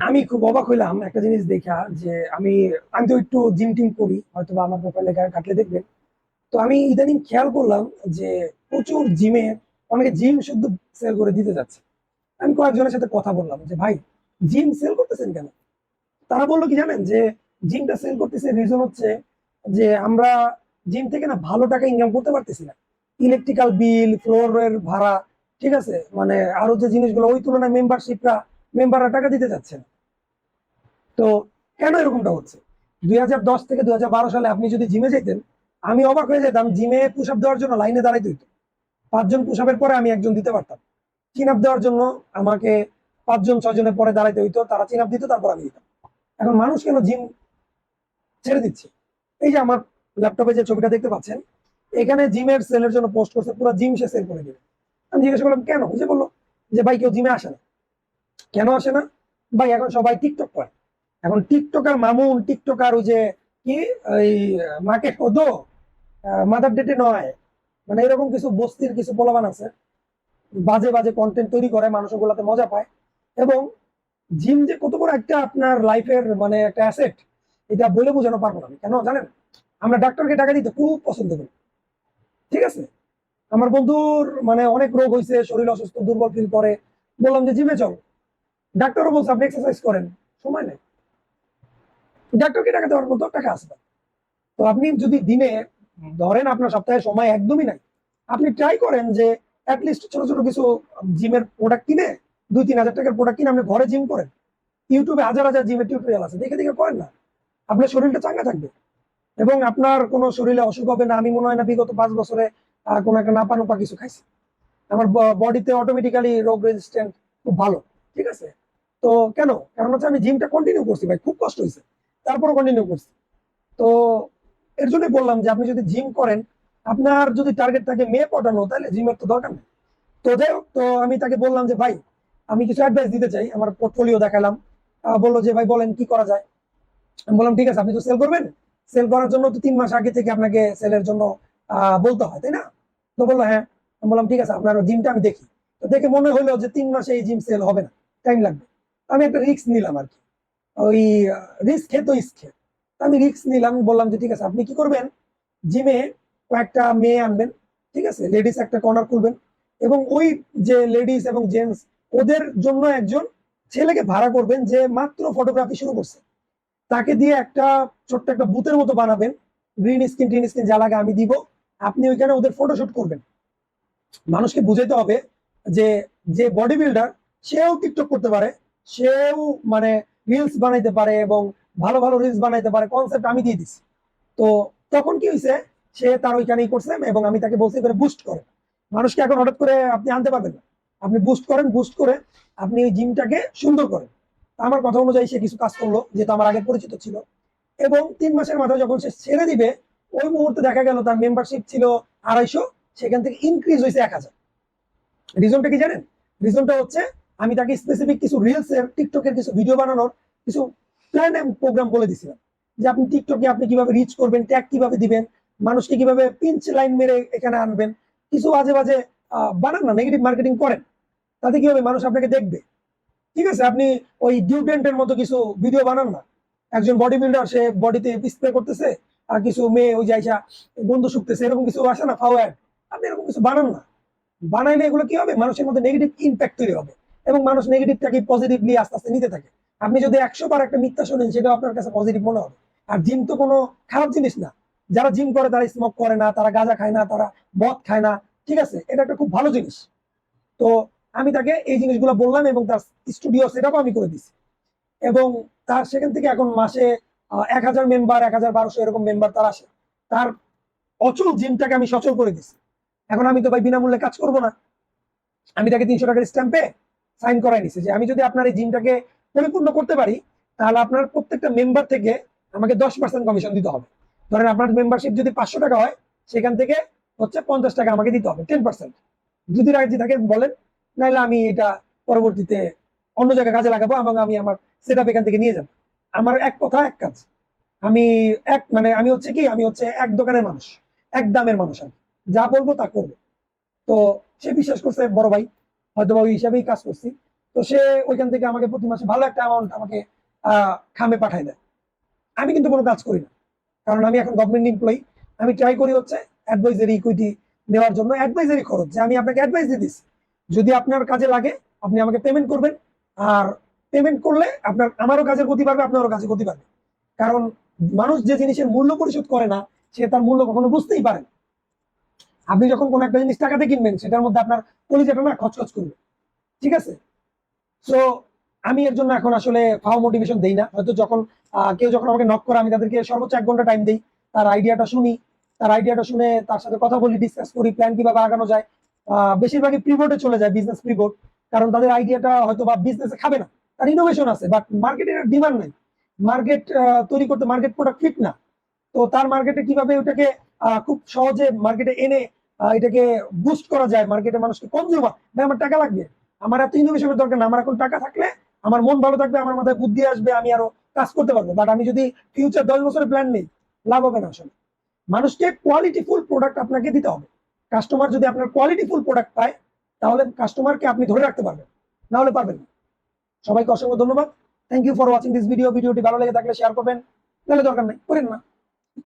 আমি খুব অবাক হইলাম একটা জিনিস দেখা যে আমি আমি তো একটু জিম টিম করি, হয়তো বা আমার প্রোফাইলে কাটলে দেখবেন। তো আমি ইদানিং খেয়াল করলাম যে প্রচুর জিমে অনেকে জিম শুদ্ধ সেল করে দিতে যাচ্ছে। আমি কয়েকজনের সাথে কথা বললাম যে ভাই, জিম সেল করতেছেন কেন? তারা বললো কি জানেন, যে জিমটা সেল করতেছে রিজন হচ্ছে যে আমরা জিম থেকে না ভালো টাকা ইনকাম করতে পারতেছি না। ইলেকট্রিক্যাল বিল, ফ্লোরের ভাড়া, ঠিক আছে, মানে আরো যে জিনিসগুলো ওই তুলনায় মেম্বাররা টাকা দিতে যাচ্ছে না। তো কেন এরকমটা হচ্ছে? 2010 থেকে 2012 সালে আপনি যদি জিমে যেতেন, আমি অবাক হয়ে যেতাম। জিমে পুশ আপ দেওয়ার জন্য লাইনে দাঁড়াইতে হইতো। 5 জন পুশ আপের পরে আমি একজন দিতে পারতাম। চিন আপ দেওয়ার জন্য আমাকে 5 জন 6 জনের পরে দাঁড়াইতে হইতো, তারা চিন আপ দিত, তারপর আমি দিতাম। এখন মানুষ কেন জিম ছেড়ে দিচ্ছে? এই যে আমার ল্যাপটপে যে ছবিটা দেখতে পাচ্ছেন, এখানে জিমের সেলের জন্য পোস্ট করছে, পুরো জিম সে সেল করে দিবে। আমি জিজ্ঞাসা করলাম কেন, বুঝে বললো যে ভাই কেউ জিমে আসে না। কেন আসে না? ভাই এখন সবাই টিকটক করে। এখন টিকটকার মামুন, টিকটকার ওই যে কি, ওই মাকে কদো মাদার ডেটে নয়, মানে এরকম কিছু বস্তির কিছু পোলাপান আছে, বাজে বাজে কন্টেন্ট তৈরি করে, মানুষ ওগুলাতে মজা পায়। এবং জিম যে কত বড় একটা আপনার লাইফের মানে একটা অ্যাসেট, এটা বলে বোঝানো পারবো না। আমি কেন জানেন? আমরা ডাক্তারকে টাকা দিতে খুব পছন্দ করি, ঠিক আছে। আমার বন্ধুর মানে অনেক রোগ হয়েছে, শরীর অসুস্থ, দুর্বল ফিল করে, বললাম যে জিমে চল। ডাক্তারও বলছে আপনি এক্সারসাইজ করেন, সময় নেই। ডাক্তারকে টাকা দেওয়ার মতো টাকা আসবে। তো আপনি যদি দিনে ধরেন আপনার সপ্তাহে সময় একদমই নাই, আপনি ট্রাই করেন যে অ্যাটলিস্ট ছোট ছোট কিছু জিমের প্রোডাক্ট কিনে, 2-3 হাজার টাকার প্রোডাক্ট কিনে আপনি ঘরে জিম করেন। ইউটিউবে হাজার হাজার জিমের টিউটোরিয়াল আছে, দেখে দেখে করেন না। আপনার শরীরটা চাঙ্গা থাকবে এবং আপনার কোনো শরীরে অসুখ হবে না। আমি মনে হয় না বিগত 5 বছরে কোনো একটা নাপা নোপা কিছু খাইছি। আমার বডিতে অটোমেটিক্যালি রোগ রেজিস্ট্যান্ট খুব ভালো, ঠিক আছে। তো কেন? কারণ হচ্ছে আমি জিমটা কন্টিনিউ করছি ভাই, খুব কষ্ট হয়েছে, তারপরে কন্টিনিউ করছি। তো এর জন্য বললাম যে আপনি যদি জিম করেন, আপনার যদি টার্গেট থাকে মেয়ে পটানো, তাহলে জিমের তো দরকার নেই। তো যাই হোক, তো আমি তাকে বললাম যে ভাই, আমি কিছু অ্যাডভাইস দিতে চাই, আমার পোর্টফোলিও দেখালাম। বললো যে ভাই বলেন কি করা যায়। আমি বললাম ঠিক আছে, আপনি তো সেল করবেন, সেল করার জন্য তো 3 মাস আগে থেকে আপনাকে সেলের জন্য বলতে হয়, তাই না? তো বললো হ্যাঁ। আমি বললাম ঠিক আছে, আপনার জিমটা আমি দেখি। তো দেখে মনে হলো যে 3 মাসে এই জিম সেল হবে না, টাইম লাগবে। আমি একটা রিস্ক নিলাম আর কি। ওই রিস্ক খেত ইস খেত। আমি রিস্ক নিলাম, বললাম যে ঠিক আছে, আপনি কি করবেন, জিমে কয়েকটা মেয়ে আনবেন, ঠিক আছে, লেডিস একটা কর্নার খুলবেন, এবং ওই যে লেডিস এবং জেন্টস, ওদের জন্য একজন ছেলেকে ভাড়া করবেন যে মাত্র ফটোগ্রাফি শুরু করছে। তাকে দিয়ে একটা ছোট্ট একটা বুথের মতো বানাবেন, গ্রিন স্ক্রিন টিন স্ক্রিন যা লাগে আমি দিব। আপনি ওইখানে ওদের ফটোশুট করবেন। মানুষকে বুঝাইতে হবে যে যে বডি বিল্ডার, সেও টিকটক করতে পারে, সেও মানে রিলস বানাইতে পারে, এবং ভালো ভালো রিলস বানাইতে পারে, কনসেপ্ট আমি দিয়ে দিচ্ছি। তো তখন কি হয়েছে, সে তার ওইখানেই করছে, এবং আমি তাকে বলছি করে বুস্ট করে। মানুষকে এখন হঠাৎ করে আপনি আনতে পারবেন না। আপনি বুস্ট করেন, বুস্ট করে আপনি এই জিমটাকে সুন্দর করেন। আমার কথা অনুযায়ী সে কিছু কাজ করলো, যেহেতু আমার আগে পরিচিত ছিল। এবং 3 মাসের মাথায় যখন সে ছেড়ে দিবে, ওই মুহূর্তে দেখা গেল তার মেম্বারশিপ ছিল 250, সেখান থেকে ইনক্রিজ হয়েছে 1000। রিজনটা কি জানেন? রিজনটা হচ্ছে আমি তাকে স্পেসিফিক কিছু রিলস এর, টিকটকের কিছু ভিডিও বানানোর কিছু প্ল্যান এন্ড প্রোগ্রাম বলে দিছিলাম, যে আপনি টিকটকে আপনি কিভাবে রিচ করবেন, ট্যাগ কিভাবে দিবেন, মানুষকে কিভাবে পিঞ্চ লাইন মেরে এখানে আনবেন। কিছু বাজে বাজে বানান না, নেগেটিভ মার্কেটিং করেন, তাতে কি হবে, মানুষ আপনাকে দেখবে। ঠিক আছে, আপনি ওই ডিউডেন্টের মতো কিছু ভিডিও বানান না। একজন বডি বিল্ডার, সে বডিতে স্প্রে করতেছে, আর কিছু মেয়ে ওই যাইসা বন্ধু শুকতেছে, এরকম কিছু আসে না ফাও অ্যাড। আপনি এরকম কিছু বানান না। বানাইলে এগুলো কি হবে, মানুষের মধ্যে নেগেটিভ ইম্প্যাক্ট তৈরি হবে, এবং মানুষ নেগেটিভটাকে পজিটিভলি আস্তে আস্তে নিতে থাকে। আপনি যদি 100 বার একটা মিথ্যা শোনেন, সেটা আপনার কাছে পজিটিভ মনে হবে। আর জিম তো কোনো খারাপ জিনিস না। যারা জিম করে তারা স্মোক করে না, তারা গাঁজা খায় না, তারা মদ খায় না, ঠিক আছে, এটা একটা খুব ভালো জিনিস। তো আমি তাকে এই জিনিসগুলো বললাম, এবং তার স্টুডিও সেটআপ আমি করে দিচ্ছি। এবং তার সেখান থেকে এখন মাসে 1000 মেম্বার, 1200 এরকম মেম্বার তার আসে। তার অচল জিমটাকে আমি সচল করে দিচ্ছি। এখন আমি তো ভাই বিনামূল্যে কাজ করবো না। আমি তাকে 300 টাকার স্ট্যাম্পে সাইন করাই নিছি যে আমি যদি আপনার এই জিমটাকে পরিপূর্ণ করতে পারি, তাহলে আপনার প্রত্যেকটা মেম্বার থেকে আমাকে 10% কমিশন দিতে হবে। ধরেন আপনার মেম্বারশিপ যদি 500 টাকা হয়, সেখান থেকে হচ্ছে 50 টাকা আমাকে দিতে হবে, 10%। যদি রাজি থাকে বলেন, নাহলে আমি এটা পরবর্তীতে অন্য জায়গায় কাজে লাগাবো, এবং আমি আমার সেট আপ এখান থেকে নিয়ে যাবো। আমার এক কথা এক কাজ। আমি এক মানে আমি হচ্ছে কি, আমি হচ্ছে এক দোকানের মানুষ, এক দামের মানুষ। আমি যা বলবো তা করবো। তো সে বিশ্বাস করছে বড় ভাই, হয়তো ওই হিসাবেই কাজ করছি। তো সে ওইখান থেকে আমাকে প্রতি মাসে ভালো একটা অ্যামাউন্ট আমাকে খামে পাঠায় দেয়। আমি কিন্তু কোনো কাজ করি না, কারণ আমি এখন গভর্নমেন্ট এমপ্লয়ি। আমি ট্রাই করি হচ্ছে অ্যাডভাইজারি ইকুইটি নেওয়ার জন্য। অ্যাডভাইজারি খরচ, যে আমি আপনাকে অ্যাডভাইস দিয়ে দিচ্ছি, যদি আপনার কাজে লাগে আপনি আমাকে পেমেন্ট করবেন। আর পেমেন্ট করলে আপনার আমারও কাজের গতি পারবে, আপনারও কাজের গতি পারবে। কারণ মানুষ যে জিনিসের মূল্য পরিশোধ করে না, সে তার মূল্য কখনো বুঝতেই পারে না। আপনি যখন কোনো একটা জিনিস টাকাতে কিনবেন, সেটার মধ্যে আপনার কলিজাটা না খচখচ করবে, ঠিক আছে? সো আমি এর জন্য এখন আসলে ফাও মোটিভেশন দেই না। হয়তো যখন কেউ যখন আমাকে নক করে, আমি তাদেরকে সর্বোচ্চ 1 ঘন্টা টাইম দিই, তার আইডিয়াটা শুনি, তার আইডিয়াটা শুনে তার সাথে কথা বলি, ডিসকাস করি, প্ল্যান কিভাবে আগানো যায়। বেশিরভাগই প্রিভোটে চলে যায়, বিজনেস প্রিভোট। কারণ তাদের আইডিয়াটা হয়তো বা বিজনেসে খাবে না, তার ইনোভেশন আছে, বাট মার্কেটের ডিমান্ড নাই। মার্কেট তৈরি করতে, মার্কেট প্রোডাক্ট ফিট না। তো তার মার্কেটে কিভাবে ওটাকে খুব সহজে মার্কেটে এনে এটাকে বুস্ট করা যায়, মার্কেটে মানুষকে কনজিউমার, ভাই আমার টাকা লাগবে, আমার এত ইনোভেশনের দরকার না, আমার এখন টাকা থাকলে আমার মন ভালো থাকবে, আমার মাথায় বুদ্ধি আসবে, আমি আরো কাজ করতে পারবো। বাট আমি যদি ফিউচার 10 বছরের প্ল্যান নেই, লাভ হবে না আসলে। মানুষকে কোয়ালিটিফুল প্রোডাক্ট আপনাকে দিতে হবে। কাস্টমার যদি আপনার কোয়ালিটিফুল প্রোডাক্ট পায়, তাহলে কাস্টমারকে আপনি ধরে রাখতে পারবেন, না হলে পারবেন না। সবাইকে অসংখ্য ধন্যবাদ। Thank you for watching this video. ভিডিওটি ভালো লেগে থাকলে শেয়ার করবেন, নাহলে দরকার নেই, করেন না।